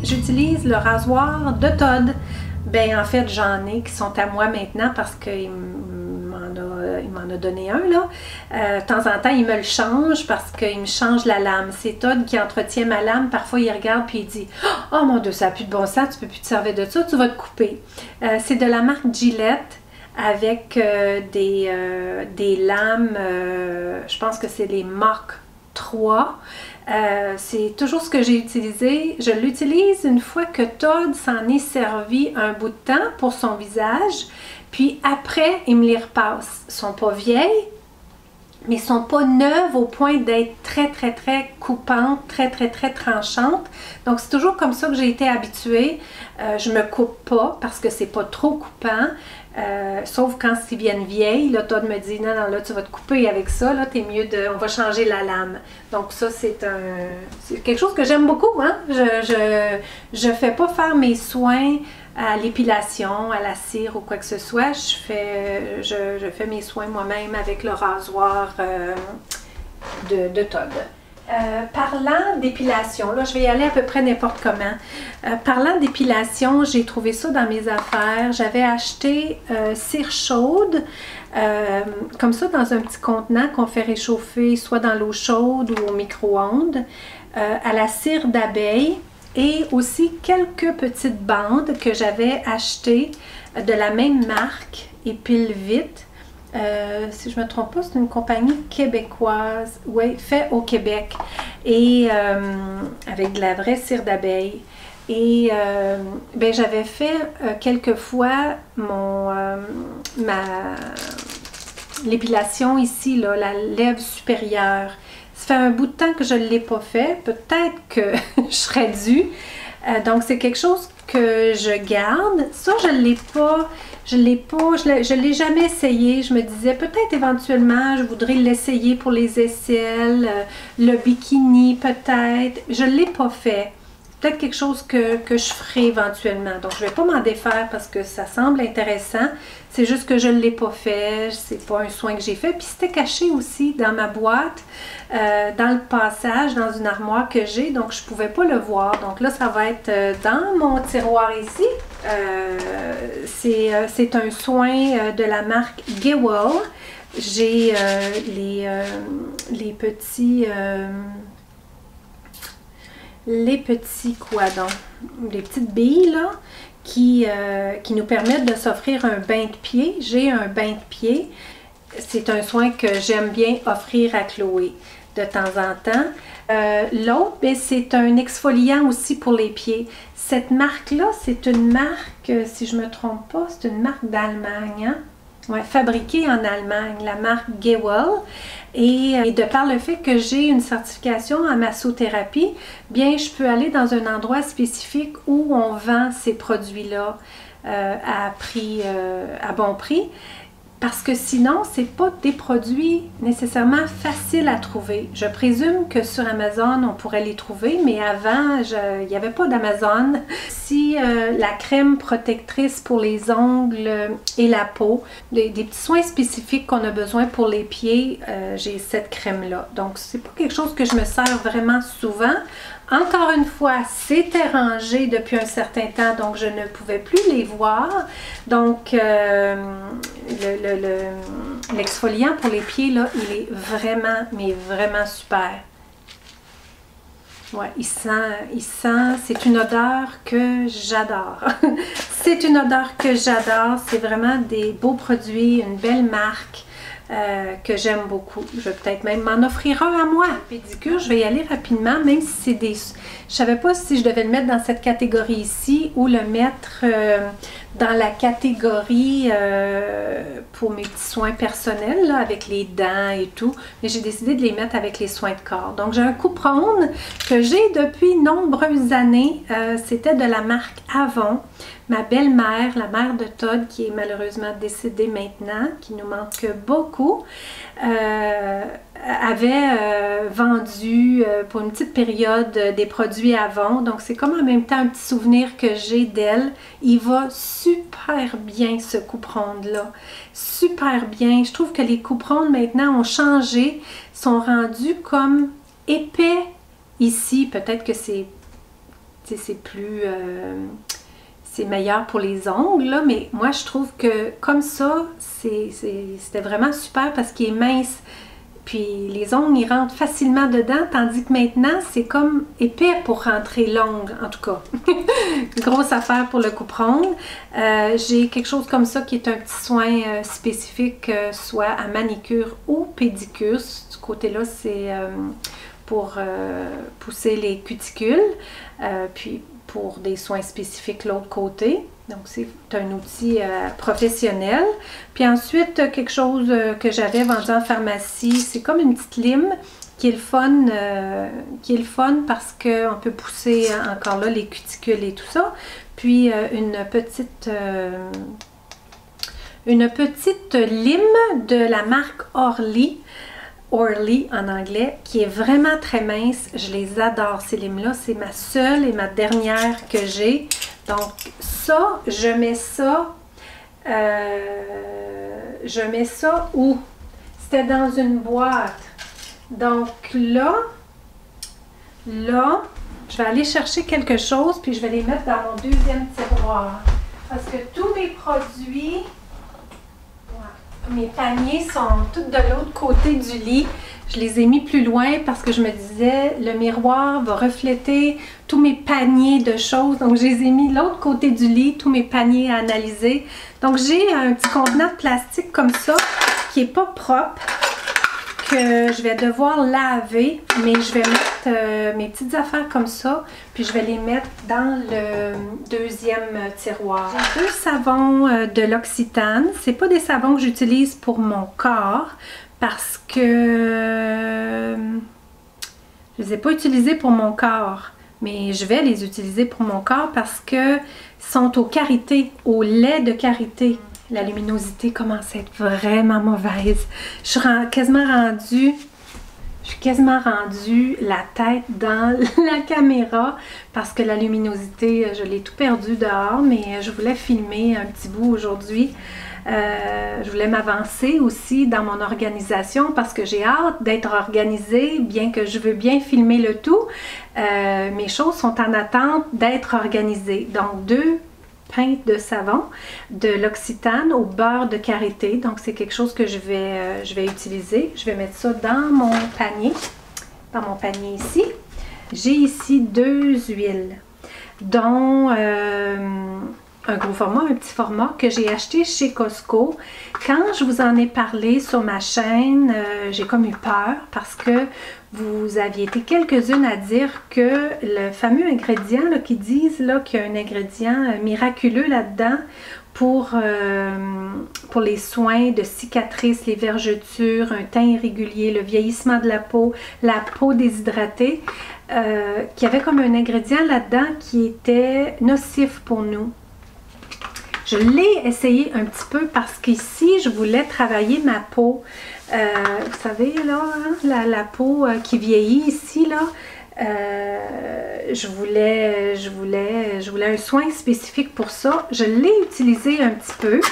j'utilise le rasoir de Todd. Ben en fait, j'en ai qui sont à moi maintenant parce qu'il m'en a donné un là. De temps en temps, il me le change parce qu'il me change la lame. C'est Todd qui entretient ma lame. Parfois, il regarde puis il dit « Oh mon Dieu, ça n'a plus de bon sens, tu ne peux plus te servir de ça, tu vas te couper. » C'est de la marque Gillette avec des lames, je pense que c'est les Mach 3. C'est toujours ce que j'ai utilisé. Je l'utilise une fois que Todd s'en est servi un bout de temps pour son visage. Puis après, il me les repasse. Ils ne sont pas vieilles, mais ils ne sont pas neuves au point d'être très, très, très coupantes, très, très, très tranchantes. Donc, c'est toujours comme ça que j'ai été habituée. Je ne me coupe pas parce que c'est pas trop coupant. Sauf quand ils viennent vieilles, là, Todd me dit non, non, là, tu vas te couper avec ça, là, t'es mieux de. On va changer la lame. Donc, ça, c'est quelque chose que j'aime beaucoup, hein. Je fais pas faire mes soins à l'épilation, à la cire ou quoi que ce soit. Je fais mes soins moi-même avec le rasoir de Todd. Parlant d'épilation, là je vais y aller à peu près n'importe comment. Parlant d'épilation, j'ai trouvé ça dans mes affaires. J'avais acheté cire chaude, comme ça dans un petit contenant qu'on fait réchauffer soit dans l'eau chaude ou au micro-ondes, à la cire d'abeille et aussi quelques petites bandes que j'avais achetées de la même marque, Épile Vite. Si je ne me trompe pas, c'est une compagnie québécoise, oui, fait au Québec, et avec de la vraie cire d'abeille. Et ben, j'avais fait quelquefois l'épilation ici, là, la lèvre supérieure. Ça fait un bout de temps que je ne l'ai pas fait, peut-être que je serais due. Donc c'est quelque chose que je garde. Ça, je l'ai jamais essayé. Je me disais peut-être éventuellement, je voudrais l'essayer pour les aisselles, le bikini peut-être. Je ne l'ai pas fait. Peut-être quelque chose que je ferai éventuellement. Donc, je ne vais pas m'en défaire parce que ça semble intéressant. C'est juste que je ne l'ai pas fait. C'est pas un soin que j'ai fait. Puis, c'était caché aussi dans ma boîte, dans le passage, dans une armoire que j'ai. Donc, je ne pouvais pas le voir. Donc là, ça va être dans mon tiroir ici. C'est un soin de la marque Gewell. J'ai les petites billes là, qui nous permettent de s'offrir un bain de pied. J'ai un bain de pied. C'est un soin que j'aime bien offrir à Chloé de temps en temps. L'autre, c'est un exfoliant aussi pour les pieds. Cette marque-là, c'est une marque, si je ne me trompe pas, c'est une marque d'Allemagne, hein? Ouais, fabriquée en Allemagne, la marque Gewell. Et de par le fait que j'ai une certification en massothérapie, bien, je peux aller dans un endroit spécifique où on vend ces produits-là à bon prix. Parce que sinon, ce n'est pas des produits nécessairement faciles à trouver. Je présume que sur Amazon, on pourrait les trouver, mais avant, il n'y avait pas d'Amazon. Si la crème protectrice pour les ongles et la peau, des petits soins spécifiques qu'on a besoin pour les pieds, j'ai cette crème-là. Donc, c'est pas quelque chose que je me sers vraiment souvent. Encore une fois, c'était rangé depuis un certain temps, donc je ne pouvais plus les voir. Donc, l'exfoliant pour les pieds, là, il est vraiment, mais vraiment super. Ouais, il sent, c'est une odeur que j'adore. C'est une odeur que j'adore. C'est vraiment des beaux produits, une belle marque. Que j'aime beaucoup. Je vais peut-être même m'en offrir un à moi. Pédicure, je vais y aller rapidement, même si c'est des... Je savais pas si je devais le mettre dans cette catégorie ici ou le mettre dans la catégorie pour mes petits soins personnels, là, avec les dents et tout. Mais j'ai décidé de les mettre avec les soins de corps. Donc, j'ai un coupe-ronde que j'ai depuis nombreuses années. C'était de la marque Avon. Ma belle-mère, la mère de Todd, qui est malheureusement décédée maintenant, qui nous manque beaucoup, avait vendu pour une petite période des produits Avon. Donc, c'est comme en même temps un petit souvenir que j'ai d'elle. Il va super bien, ce coupe-ronde-là. Super bien. Je trouve que les coupe-rondes maintenant ont changé, sont rendus comme épais ici. Peut-être que c'est c'est plus... c'est meilleur pour les ongles, là, mais moi je trouve que comme ça, c'était vraiment super parce qu'il est mince. Puis les ongles, ils rentrent facilement dedans, tandis que maintenant, c'est comme épais pour rentrer l'ongle, en tout cas. Grosse affaire pour le coupe-ongle. J'ai quelque chose comme ça qui est un petit soin spécifique, soit à manicure ou pédicure. Du côté-là, c'est pour pousser les cuticules. Puis pour des soins spécifiques l'autre côté. Donc, c'est un outil professionnel. Puis ensuite, quelque chose que j'avais vendu en pharmacie, c'est comme une petite lime qui est le fun, parce qu'on peut pousser encore là les cuticules et tout ça. Puis une petite lime de la marque Orly en anglais, qui est vraiment très mince. Je les adore, ces limes-là. C'est ma seule et ma dernière que j'ai. Donc ça, je mets ça où? C'était dans une boîte. Donc là, je vais aller chercher quelque chose, puis je vais les mettre dans mon deuxième tiroir. Parce que tous mes produits... Mes paniers sont tous de l'autre côté du lit. Je les ai mis plus loin parce que je me disais, le miroir va refléter tous mes paniers de choses. Donc, je les ai mis de l'autre côté du lit, tous mes paniers à analyser. Donc, j'ai un petit contenant de plastique comme ça, qui n'est pas propre, que je vais devoir laver. Mais je vais mettre mes petites affaires comme ça, puis je vais les mettre dans le deuxième tiroir. J'ai 2 savons de l'Occitane. C'est pas des savons que j'utilise pour mon corps, parce que je les ai pas utilisés pour mon corps, mais je vais les utiliser pour mon corps parce que sont au karité, au lait de karité. La luminosité commence à être vraiment mauvaise. Je suis quasiment rendue la tête dans la caméra parce que la luminosité, je l'ai tout perdu dehors, mais je voulais filmer un petit bout aujourd'hui. Je voulais m'avancer aussi dans mon organisation parce que j'ai hâte d'être organisée, bien que je veux bien filmer le tout. Mes choses sont en attente d'être organisées. Donc 2 pintes de savon de l'Occitane au beurre de karité. Donc c'est quelque chose que je vais utiliser. Je vais mettre ça dans mon panier ici. J'ai ici 2 huiles, dont un gros format, un petit format que j'ai acheté chez Costco. Quand je vous en ai parlé sur ma chaîne, j'ai comme eu peur parce que vous aviez été quelques-unes à dire que le fameux ingrédient là, qui disent qu'il y a un ingrédient miraculeux là-dedans pour les soins de cicatrices, les vergetures, un teint irrégulier, le vieillissement de la peau déshydratée, qu'il y avait comme un ingrédient là-dedans qui était nocif pour nous. Je l'ai essayé un petit peu parce qu'ici, je voulais travailler ma peau. Vous savez, là, hein, la peau qui vieillit ici, là, je voulais un soin spécifique pour ça. Je l'ai utilisé un petit peu.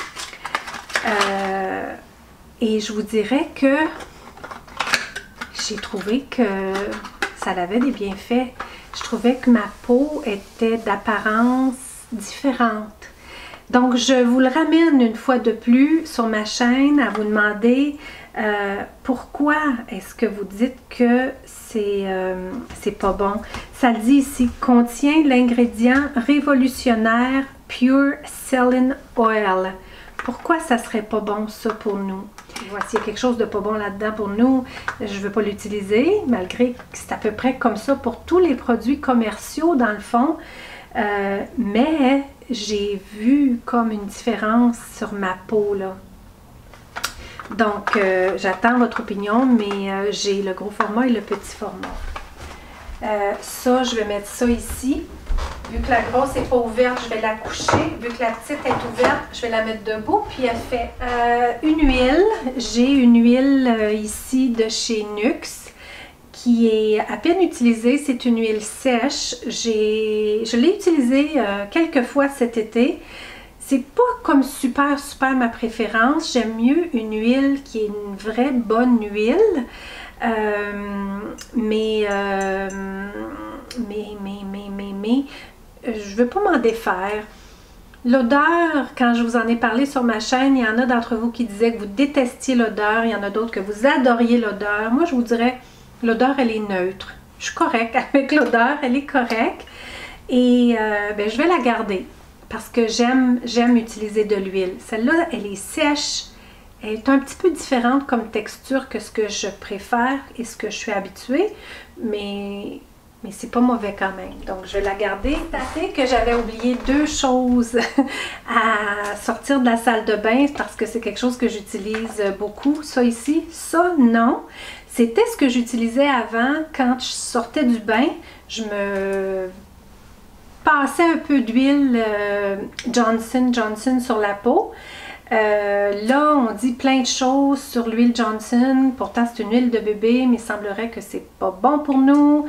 Et je vous dirais que j'ai trouvé que ça avait des bienfaits. Je trouvais que ma peau était d'apparence différente. Donc, je vous le ramène une fois de plus sur ma chaîne à vous demander pourquoi est-ce que vous dites que c'est pas bon. Ça le dit ici, contient l'ingrédient révolutionnaire Pure Selling Oil. Pourquoi ça serait pas bon ça pour nous? Voici, il y a quelque chose de pas bon là-dedans pour nous. Je ne veux pas l'utiliser, malgré que c'est à peu près comme ça pour tous les produits commerciaux dans le fond. Mais j'ai vu comme une différence sur ma peau là. Donc j'attends votre opinion, mais j'ai le gros format et le petit format. Ça, je vais mettre ça ici. Vu que la grosse n'est pas ouverte, je vais la coucher. Vu que la petite est ouverte, je vais la mettre debout. Puis elle fait une huile. J'ai une huile ici de chez Nuxe, qui est à peine utilisée. C'est une huile sèche. Je l'ai utilisée quelques fois cet été. C'est pas comme super ma préférence. J'aime mieux une huile qui est une vraie bonne huile. Mais je veux pas m'en défaire. L'odeur, quand je vous en ai parlé sur ma chaîne, il y en a d'entre vous qui disaient que vous détestiez l'odeur, il y en a d'autres que vous adoriez l'odeur. Moi, je vous dirais, l'odeur, elle est neutre. Je suis correcte avec l'odeur, elle est correcte. Et ben, je vais la garder parce que j'aime utiliser de l'huile. Celle-là, elle est sèche. Elle est un petit peu différente comme texture que ce que je préfère et ce que je suis habituée. Mais c'est pas mauvais quand même. Donc, je vais la garder. Sachez que j'avais oublié deux choses à sortir de la salle de bain parce que c'est quelque chose que j'utilise beaucoup. Ça ici, ça non. C'était ce que j'utilisais avant quand je sortais du bain. Je me passais un peu d'huile Johnson & Johnson sur la peau. Là, on dit plein de choses sur l'huile Johnson. Pourtant, c'est une huile de bébé, mais il semblerait que c'est pas bon pour nous.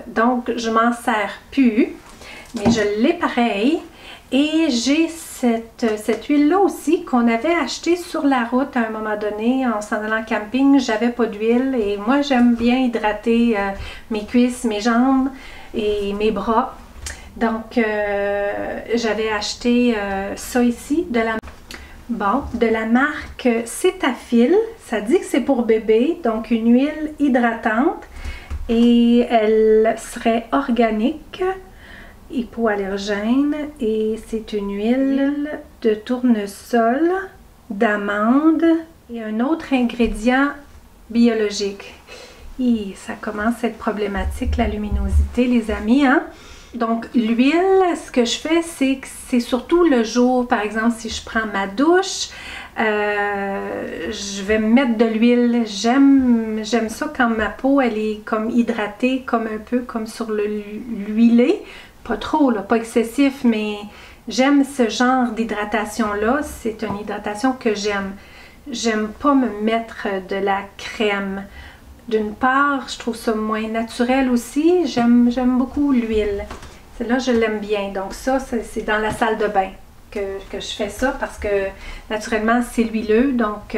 Donc, je m'en sers plus. Mais je l'ai pareil. Et j'ai cette huile-là aussi qu'on avait achetée sur la route à un moment donné en s'en allant en camping. J'avais pas d'huile et moi, j'aime bien hydrater mes cuisses, mes jambes et mes bras. Donc, j'avais acheté ça ici, de la marque Cetaphil. Ça dit que c'est pour bébé, donc une huile hydratante. Et elle serait organique, hypoallergène. Et c'est une huile de tournesol, d'amande et un autre ingrédient biologique. Et ça commence à être problématique, la luminosité, les amis, hein? Donc, l'huile, ce que je fais, c'est que c'est surtout le jour, par exemple, si je prends ma douche, je vais me mettre de l'huile. J'aime ça quand ma peau, elle est comme hydratée, comme un peu comme sur l'huilé. Pas trop, là, pas excessif, mais j'aime ce genre d'hydratation-là. C'est une hydratation que j'aime. J'aime pas me mettre de la crème. D'une part, je trouve ça moins naturel aussi. J'aime beaucoup l'huile. Celle-là, je l'aime bien. Donc ça, c'est dans la salle de bain que je fais ça parce que naturellement, c'est l'huileux. Donc,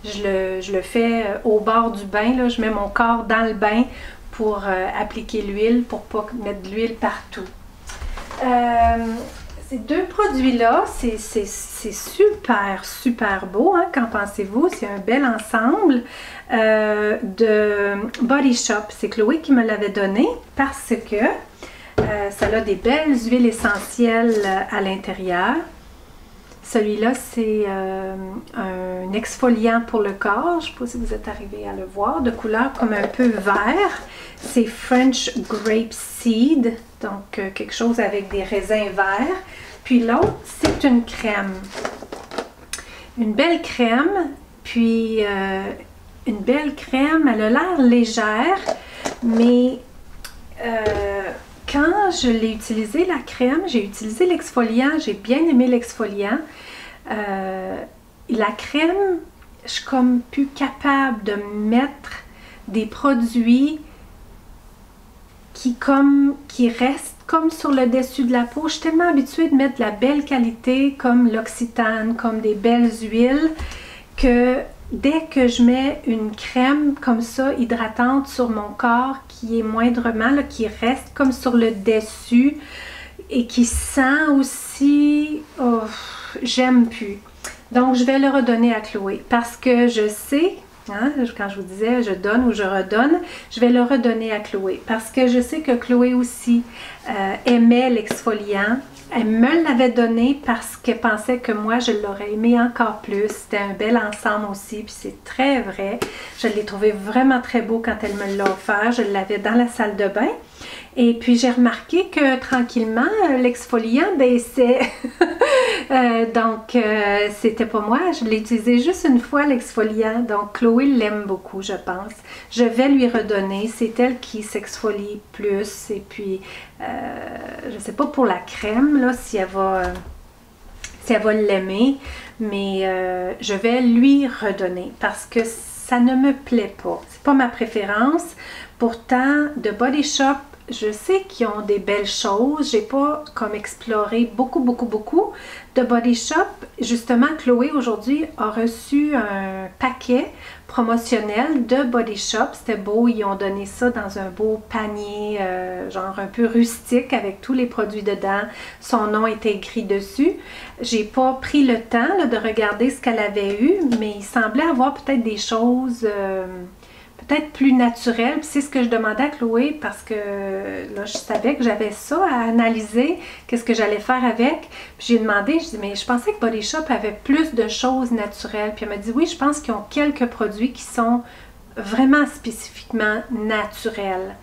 je le fais au bord du bain. Là. Je mets mon corps dans le bain pour appliquer l'huile, pour pas mettre de l'huile partout. Ces deux produits-là, c'est super, super beau. Hein? Qu'en pensez-vous? C'est un bel ensemble de Body Shop. C'est Chloé qui me l'avait donné parce que ça a des belles huiles essentielles à l'intérieur. Celui-là, c'est un exfoliant pour le corps. Je ne sais pas si vous êtes arrivé à le voir, de couleur comme un peu vert. C'est French Grape Seed, donc quelque chose avec des raisins verts. Puis l'autre, c'est une crème. Une belle crème, puis une belle crème, elle a l'air légère, mais quand je l'ai utilisée, la crème, j'ai utilisé l'exfoliant, j'ai bien aimé l'exfoliant. La crème, je suis comme plus capable de mettre des produits qui restent comme sur le dessus de la peau. Je suis tellement habituée de mettre de la belle qualité, comme l'Occitane, comme des belles huiles, que dès que je mets une crème comme ça, hydratante sur mon corps, qui est moindrement, là, qui reste comme sur le dessus et qui sent aussi, oh, j'aime plus. Donc, je vais le redonner à Chloé parce que je sais, hein, quand je vous disais je donne ou je redonne, je vais le redonner à Chloé parce que je sais que Chloé aussi aimait l'exfoliant. Elle me l'avait donné parce qu'elle pensait que moi, je l'aurais aimé encore plus. C'était un bel ensemble aussi, puis c'est très vrai. Je l'ai trouvé vraiment très beau quand elle me l'a offert. Je l'avais dans la salle de bain. Et puis, j'ai remarqué que tranquillement, l'exfoliant baissait. Donc, c'était pas moi. Je l'ai utilisé juste une fois, l'exfoliant. Donc, Chloé l'aime beaucoup, je pense. Je vais lui redonner. C'est elle qui s'exfolie plus. Et puis, je sais pas pour la crème, là, si elle va l'aimer. Mais je vais lui redonner parce que ça ne me plaît pas. C'est pas ma préférence. Pourtant, de Body Shop, je sais qu'ils ont des belles choses. J'ai pas comme exploré beaucoup de Body Shop. Justement, Chloé aujourd'hui a reçu un paquet promotionnel de Body Shop. C'était beau, ils ont donné ça dans un beau panier, genre un peu rustique avec tous les produits dedans. Son nom était écrit dessus. J'ai pas pris le temps là, de regarder ce qu'elle avait eu, mais il semblait avoir peut-être des choses peut-être plus naturelles. C'est ce que je demandais à Chloé parce que là, je savais que j'avais ça à analyser, qu'est-ce que j'allais faire avec. Puis j'ai demandé, je dis, mais je pensais que Body Shop avait plus de choses naturelles. Puis elle m'a dit, oui, je pense qu'ils ont quelques produits qui sont vraiment spécifiquement naturels.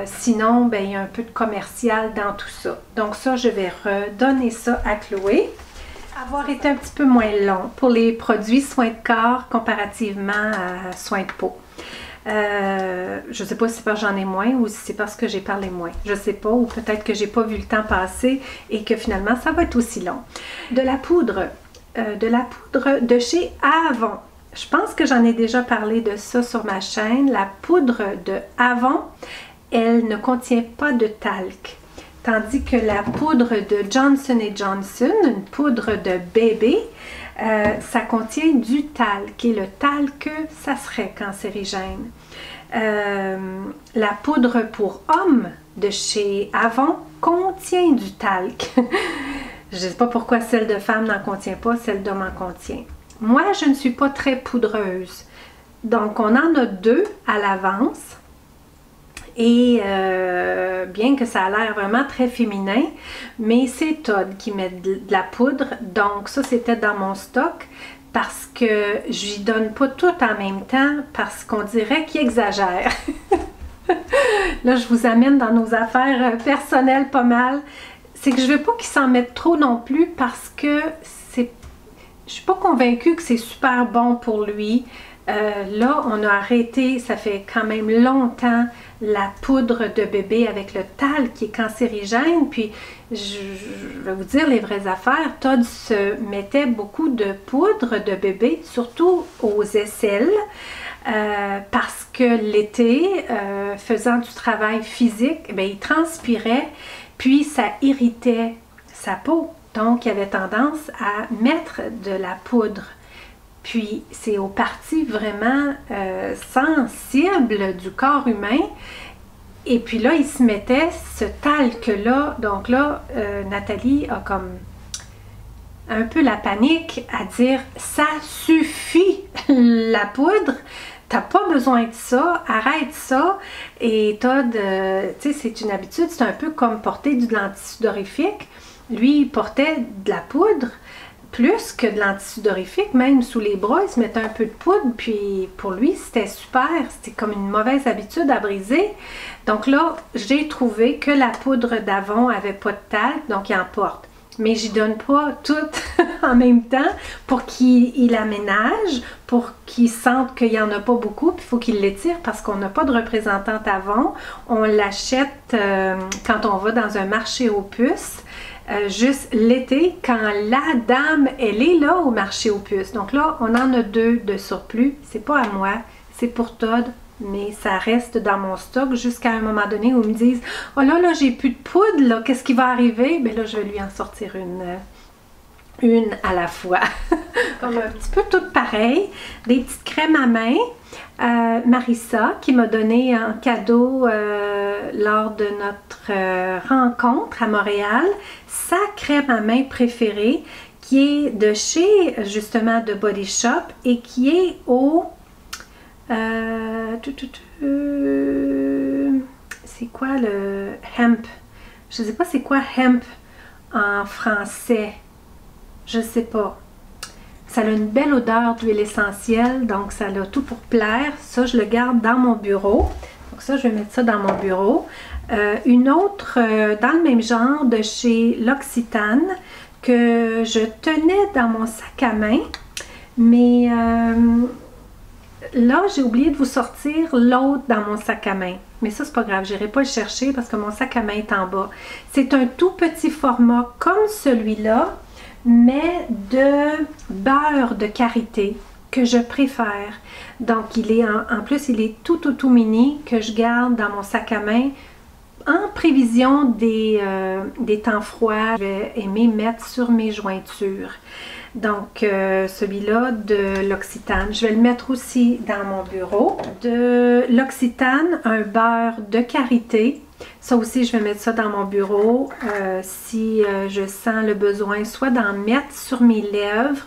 Sinon, ben, il y a un peu de commercial dans tout ça. Donc ça, je vais redonner ça à Chloé. Avoir été un petit peu moins long pour les produits soins de corps comparativement à soins de peau. Je ne sais pas si c'est parce que j'en ai moins ou si c'est parce que j'ai parlé moins. Je ne sais pas, ou peut-être que j'ai pas vu le temps passer et que finalement ça va être aussi long. De la poudre de chez Avon. Je pense que j'en ai déjà parlé de ça sur ma chaîne. La poudre de Avon, elle ne contient pas de talc. Tandis que la poudre de Johnson & Johnson, une poudre de bébé, ça contient du talc. Et le talc, ça serait cancérigène. La poudre pour hommes de chez Avon contient du talc. Je ne sais pas pourquoi celle de femme n'en contient pas, celle d'homme en contient. Moi, je ne suis pas très poudreuse. Donc, on en a deux à l'avance. Et bien que ça a l'air vraiment très féminin, mais c'est Todd qui met de la poudre. Donc ça, c'était dans mon stock parce que je lui donne pas tout en même temps parce qu'on dirait qu'il exagère. Là, je vous amène dans nos affaires personnelles pas mal. C'est que je veux pas qu'il s'en mette trop non plus parce que je suis pas convaincue que c'est super bon pour lui. Là, on a arrêté, ça fait quand même longtemps, la poudre de bébé avec le talc qui est cancérigène. Puis, je vais vous dire les vraies affaires. Todd se mettait beaucoup de poudre de bébé, surtout aux aisselles, parce que l'été, faisant du travail physique, bien, il transpirait, puis ça irritait sa peau. Donc, il avait tendance à mettre de la poudre. Puis, c'est aux parties vraiment sensibles du corps humain. Et puis là, il se mettait ce talc-là. Donc là, Nathalie a comme un peu la panique à dire « Ça suffit, la poudre! T'as pas besoin de ça, arrête ça! » Et Todd, tu sais, c'est une habitude, c'est un peu comme porter du lentisudorifique. Lui, il portait de la poudre. Plus que de l'antisudorifique, même sous les bras, il se mettait un peu de poudre, puis pour lui, c'était super, c'était comme une mauvaise habitude à briser. Donc là, j'ai trouvé que la poudre d'Avon avait pas de talc, donc il en porte. Mais j'y donne pas tout en même temps pour qu'il aménage, pour qu'il sente qu'il n'y en a pas beaucoup, puis il faut qu'il l'étire parce qu'on n'a pas de représentante Avon. On l'achète quand on va dans un marché aux puces. Juste l'été, quand la dame, elle est là au marché aux puces. Donc là, on en a deux de surplus. C'est pas à moi, c'est pour Todd, mais ça reste dans mon stock jusqu'à un moment donné où ils me disent « Oh là, j'ai plus de poudre, là, qu'est-ce qui va arriver? » Bien là, je vais lui en sortir une à la fois. Comme un petit peu toutes pareilles. Des petites crèmes à main. Marissa qui m'a donné en cadeau lors de notre rencontre à Montréal sa crème à main préférée qui est de chez justement de Body Shop et qui est au c'est quoi le hemp? Je sais pas c'est quoi hemp en français, je sais pas. Ça a une belle odeur d'huile essentielle, donc ça a tout pour plaire. Ça, je le garde dans mon bureau. Donc ça, je vais mettre ça dans mon bureau. Une autre dans le même genre de chez L'Occitane que je tenais dans mon sac à main. Mais là, j'ai oublié de vous sortir l'autre dans mon sac à main. Mais ça, c'est pas grave, je n'irai pas le chercher parce que mon sac à main est en bas. C'est un tout petit format comme celui-là, mais de beurre de karité que je préfère. Donc, il est en plus, il est tout mini que je garde dans mon sac à main en prévision des temps froids, je vais aimer mettre sur mes jointures. Donc, celui-là de L'Occitane. Je vais le mettre aussi dans mon bureau. De L'Occitane, un beurre de karité. Ça aussi, je vais mettre ça dans mon bureau si je sens le besoin soit d'en mettre sur mes lèvres,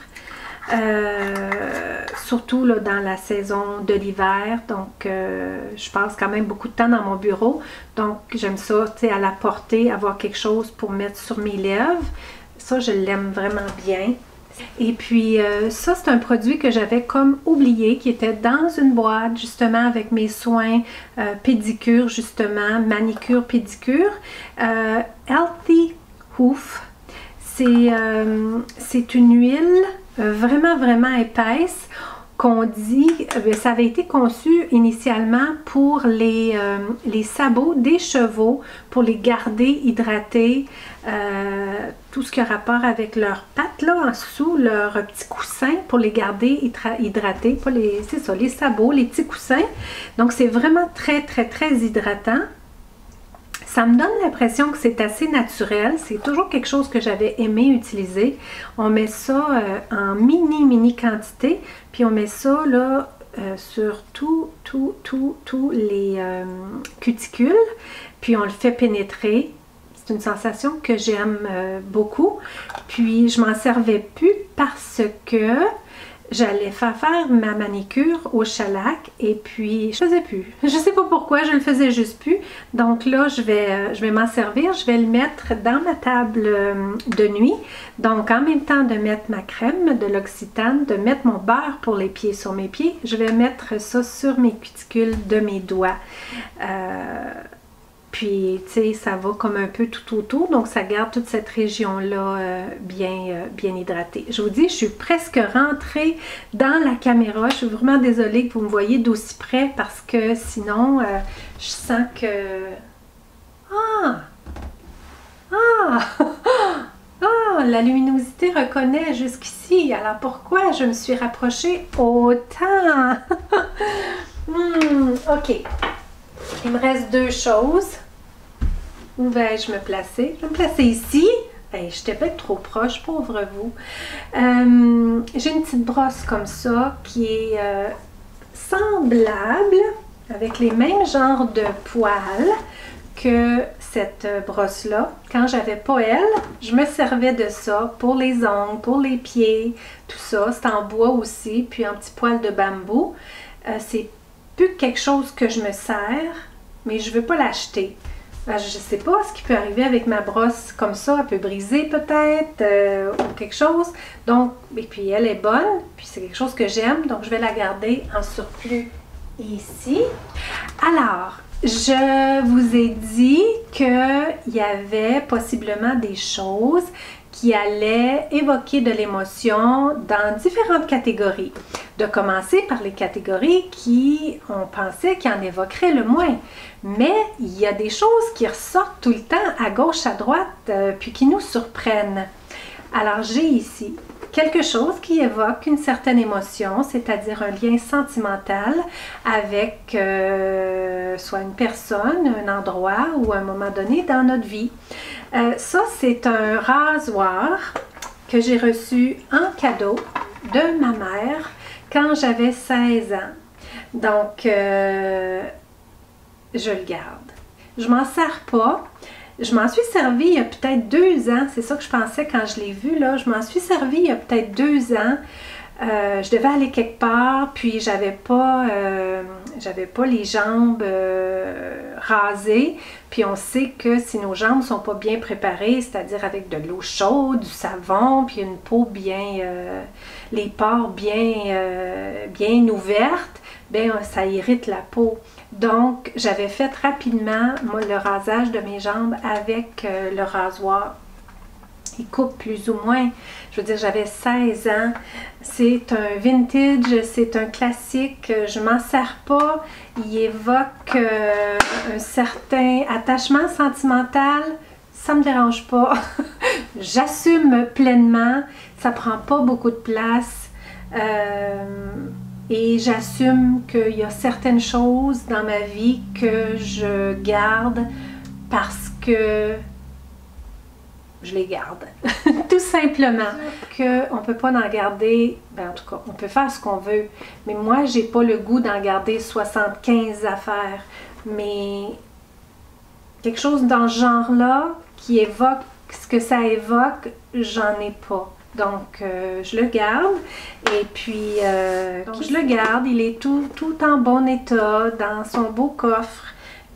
surtout là, dans la saison de l'hiver. Donc, je passe quand même beaucoup de temps dans mon bureau. Donc, j'aime ça, tu sais, à la portée, avoir quelque chose pour mettre sur mes lèvres. Ça, je l'aime vraiment bien. Et puis ça, c'est un produit que j'avais comme oublié, qui était dans une boîte justement avec mes soins pédicure, justement, manicure, pédicure. Healthy Hoof, c'est une huile vraiment épaisse qu'on dit, ça avait été conçu initialement pour les sabots des chevaux, pour les garder hydratés, tout ce qui a rapport avec leurs pattes, là, en dessous, leur petit coussin, pour les garder hydratés, c'est ça, les sabots, les petits coussins. Donc, c'est vraiment très hydratant. Ça me donne l'impression que c'est assez naturel. C'est toujours quelque chose que j'avais aimé utiliser. On met ça en mini quantité, puis on met ça là sur tous les cuticules, puis on le fait pénétrer. C'est une sensation que j'aime beaucoup. Puis je m'en servais plus parce que j'allais faire ma manicure au shellac et puis je faisais plus. Je sais pas pourquoi, je le faisais juste plus. Donc là, je vais m'en servir. Je vais le mettre dans ma table de nuit. Donc en même temps de mettre ma crème de L'Occitane, de mettre mon beurre pour les pieds sur mes pieds, je vais mettre ça sur mes cuticules de mes doigts. Puis, tu sais, ça va comme un peu tout autour, donc ça garde toute cette région-là bien hydratée. Je vous dis, je suis presque rentrée dans la caméra. Je suis vraiment désolée que vous me voyez d'aussi près parce que sinon, je sens que... la luminosité reconnaît jusqu'ici. Alors, pourquoi je me suis rapprochée autant? OK. Il me reste deux choses. Où vais-je me placer? Je vais me placer ici. Hey, j'étais peut-être trop proche, pauvre vous. J'ai une petite brosse comme ça qui est semblable, avec les mêmes genres de poils que cette brosse-là. Quand j'avais pas elle, je me servais de ça pour les ongles, pour les pieds, tout ça. C'est en bois aussi, puis un petit poil de bambou. C'est plus quelque chose que je me sers, mais je veux pas l'acheter. Je sais pas ce qui peut arriver avec ma brosse comme ça, elle peut briser peut-être ou quelque chose. Donc, et puis elle est bonne, puis c'est quelque chose que j'aime, donc je vais la garder en surplus ici. Alors, je vous ai dit qu'il y avait possiblement des choses qui allaient évoquer de l'émotion dans différentes catégories. De commencer par les catégories qui, on pensait qui en évoqueraient le moins. Mais il y a des choses qui ressortent tout le temps à gauche, à droite, puis qui nous surprennent. Alors j'ai ici quelque chose qui évoque une certaine émotion, c'est-à-dire un lien sentimental avec soit une personne, un endroit ou un moment donné dans notre vie. Ça, c'est un rasoir que j'ai reçu en cadeau de ma mère quand j'avais 16 ans. Donc, je le garde. Je m'en sers pas. Je m'en suis servi il y a peut-être 2 ans. C'est ça que je pensais quand je l'ai vu, là. Je m'en suis servi il y a peut-être 2 ans. Je devais aller quelque part, puis j'avais pas les jambes rasées. Puis on sait que si nos jambes sont pas bien préparées, c'est-à-dire avec de l'eau chaude, du savon, puis une peau bien, les pores bien ouvertes, ben ça irrite la peau. Donc j'avais fait rapidement moi, le rasage de mes jambes avec le rasoir. Il coupe plus ou moins. Je veux dire, j'avais 16 ans. C'est un vintage, c'est un classique. Je m'en sers pas. Il évoque un certain attachement sentimental. Ça me dérange pas. J'assume pleinement. Ça prend pas beaucoup de place. Et j'assume qu'il y a certaines choses dans ma vie que je garde parce que je les garde, tout simplement. On ne peut pas en garder, ben en tout cas, on peut faire ce qu'on veut, mais moi, j'ai pas le goût d'en garder 75 affaires. Mais quelque chose dans ce genre-là qui évoque ce que ça évoque, j'en ai pas. Donc, je le garde. Et puis, je le garde. Il est tout en bon état, dans son beau coffre.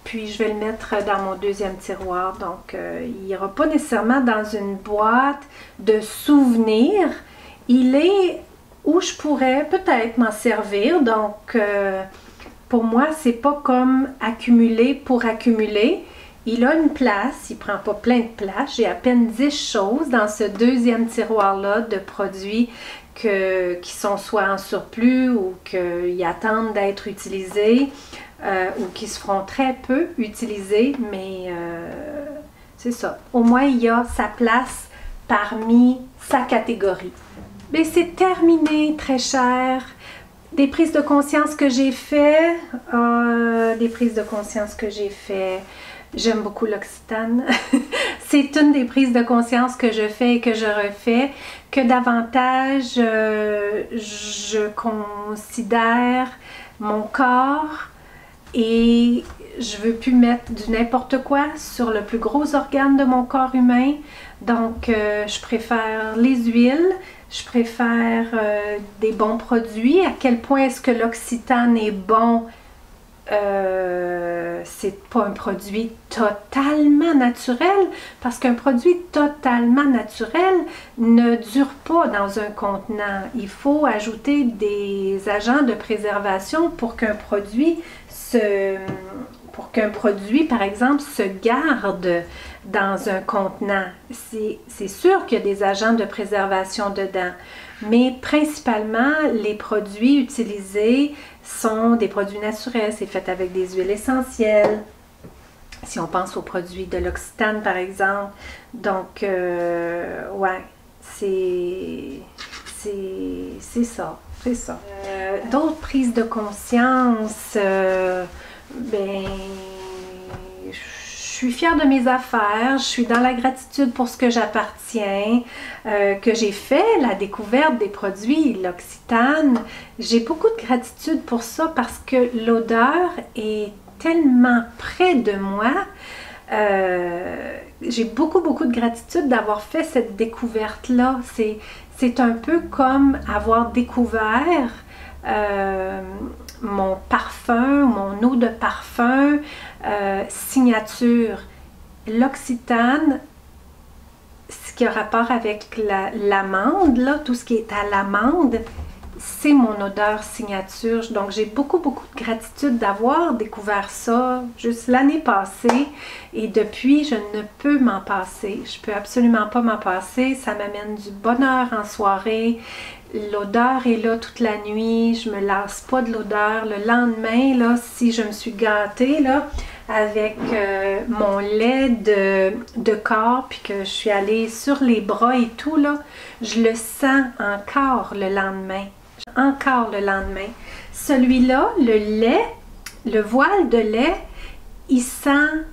Puis, je vais le mettre dans mon deuxième tiroir. Donc, il n'ira pas nécessairement dans une boîte de souvenirs. Il est où je pourrais peut-être m'en servir. Donc, pour moi, c'est pas comme accumuler pour accumuler. Il a une place, il prend pas plein de place. J'ai à peine 10 choses dans ce deuxième tiroir-là de produits qui sont soit en surplus ou qui attendent d'être utilisés ou qui se feront très peu utiliser, mais c'est ça. Au moins, il y a sa place parmi sa catégorie. Mais c'est terminé, très cher. Des prises de conscience que j'ai fait, j'aime beaucoup l'Occitane. C'est une des prises de conscience que je fais et que je refais, que davantage je considère mon corps et je veux plus mettre du n'importe quoi sur le plus gros organe de mon corps humain. Donc, je préfère les huiles, je préfère des bons produits. À quel point est-ce que l'Occitane est bon? C'est pas un produit totalement naturel, parce qu'un produit totalement naturel ne dure pas dans un contenant. Il faut ajouter des agents de préservation pour qu'un produit par exemple, se garde dans un contenant. C'est sûr qu'il y a des agents de préservation dedans, mais principalement, les produits utilisés sont des produits naturels. C'est fait avec des huiles essentielles. Si on pense aux produits de l'Occitane, par exemple. Donc, ouais, c'est ça. C'est ça. D'autres prises de conscience, ben, je suis fière de mes affaires, je suis dans la gratitude pour ce que j'appartiens, que j'ai fait la découverte des produits L'Occitane. J'ai beaucoup de gratitude pour ça parce que l'odeur est tellement près de moi. J'ai beaucoup de gratitude d'avoir fait cette découverte-là. C'est un peu comme avoir découvert mon parfum, mon eau de parfum signature. L'Occitane, ce qui a rapport avec l'amande, là, tout ce qui est à l'amande, c'est mon odeur signature. Donc, j'ai beaucoup de gratitude d'avoir découvert ça juste l'année passée. Et depuis, je ne peux m'en passer. Je peux absolument pas m'en passer. Ça m'amène du bonheur en soirée. L'odeur est là toute la nuit. Je me lasse pas de l'odeur. Le lendemain, là, si je me suis gâtée, là, avec mon lait de corps, puis que je suis allée sur les bras et tout, là, je le sens encore le lendemain. Encore le lendemain. Celui-là, le lait, le voile de lait, il sent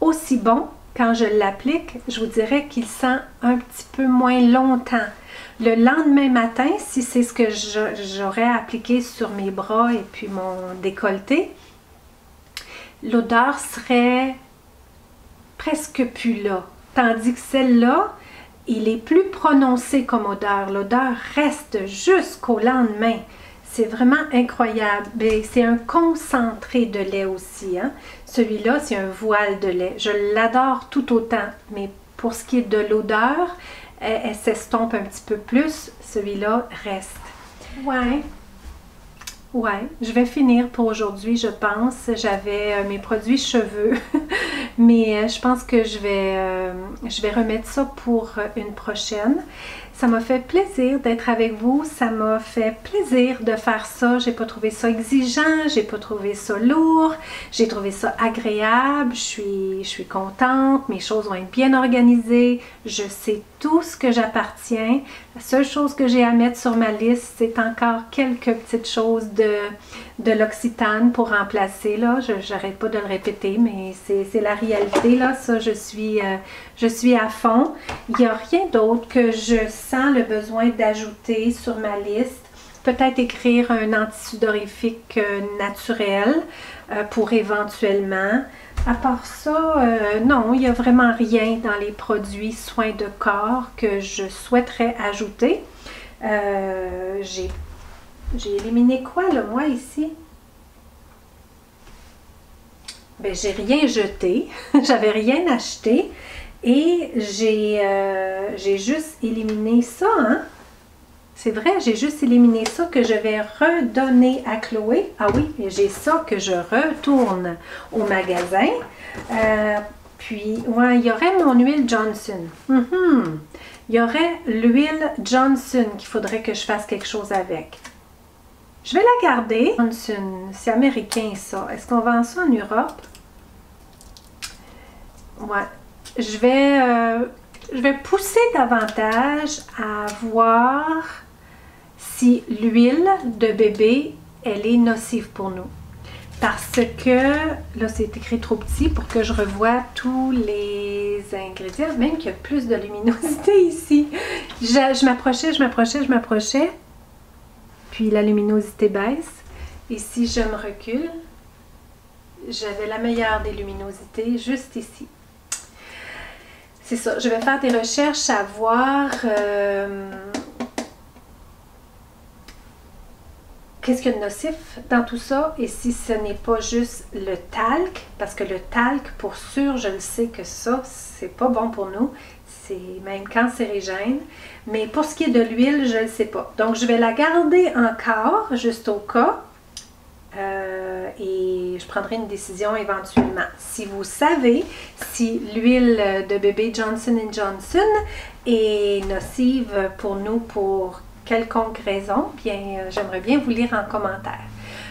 aussi bon quand je l'applique. Je vous dirais qu'il sent un petit peu moins longtemps. Le lendemain matin, si c'est ce que j'aurais appliqué sur mes bras et puis mon décolleté, l'odeur serait presque plus là. Tandis que celle-là, il est plus prononcé comme odeur. L'odeur reste jusqu'au lendemain. C'est vraiment incroyable. C'est un concentré de lait aussi. Hein? Celui-là, c'est un voile de lait. Je l'adore tout autant. Mais pour ce qui est de l'odeur, elle s'estompe un petit peu plus. Celui-là reste. Ouais, je vais finir pour aujourd'hui, je pense. J'avais mes produits cheveux, mais je pense que je vais je vais remettre ça pour une prochaine. Ça m'a fait plaisir d'être avec vous, ça m'a fait plaisir de faire ça. J'ai pas trouvé ça exigeant, j'ai pas trouvé ça lourd, j'ai trouvé ça agréable, je suis contente, mes choses vont être bien organisées, je sais tout ce que j'appartiens. La seule chose que j'ai à mettre sur ma liste, c'est encore quelques petites choses de l'Occitane pour remplacer, là. J'arrête pas de le répéter, mais c'est la réalité, là. Ça, je suis à fond. Il n'y a rien d'autre que je sens le besoin d'ajouter sur ma liste. Peut-être écrire un antisudorifique naturel pour éventuellement. À part ça, non, il n'y a vraiment rien dans les produits soins de corps que je souhaiterais ajouter. J'ai éliminé quoi, là, moi, ici? Ben, j'ai rien jeté. J'avais rien acheté. Et j'ai juste éliminé ça, hein? C'est vrai, j'ai juste éliminé ça que je vais redonner à Chloé. Ah oui, j'ai ça que je retourne au magasin. Puis, ouais, il y aurait mon huile Johnson. Il y aurait l'huile Johnson qu'il faudrait que je fasse quelque chose avec. Je vais la garder. Johnson, c'est américain ça. Est-ce qu'on vend ça en Europe? Ouais. Je vais pousser davantage à voir si l'huile de bébé, elle est nocive pour nous. Parce que, là c'est écrit trop petit pour que je revoie tous les ingrédients, même qu'il y a plus de luminosité ici. Je m'approchais, puis la luminosité baisse. Et si je me recule, j'avais la meilleure des luminosités juste ici. C'est ça, je vais faire des recherches à voir qu'est-ce qu'il y a de nocif dans tout ça et si ce n'est pas juste le talc, parce que le talc, pour sûr, je le sais que ça, c'est pas bon pour nous, c'est même cancérigène, mais pour ce qui est de l'huile, je ne le sais pas. Donc, je vais la garder encore, juste au cas, et je prendrai une décision éventuellement. Si vous savez si l'huile de bébé Johnson & Johnson est nocive pour nous pour quelconque raison, bien j'aimerais bien vous lire en commentaire.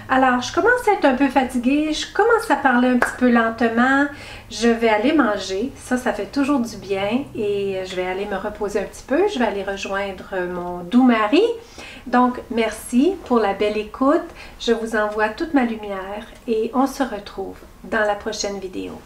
Alors, je commence à être un peu fatiguée, je commence à parler un petit peu lentement, je vais aller manger, ça fait toujours du bien et je vais aller me reposer un petit peu, je vais aller rejoindre mon doux mari. Donc, merci pour la belle écoute, je vous envoie toute ma lumière et on se retrouve dans la prochaine vidéo.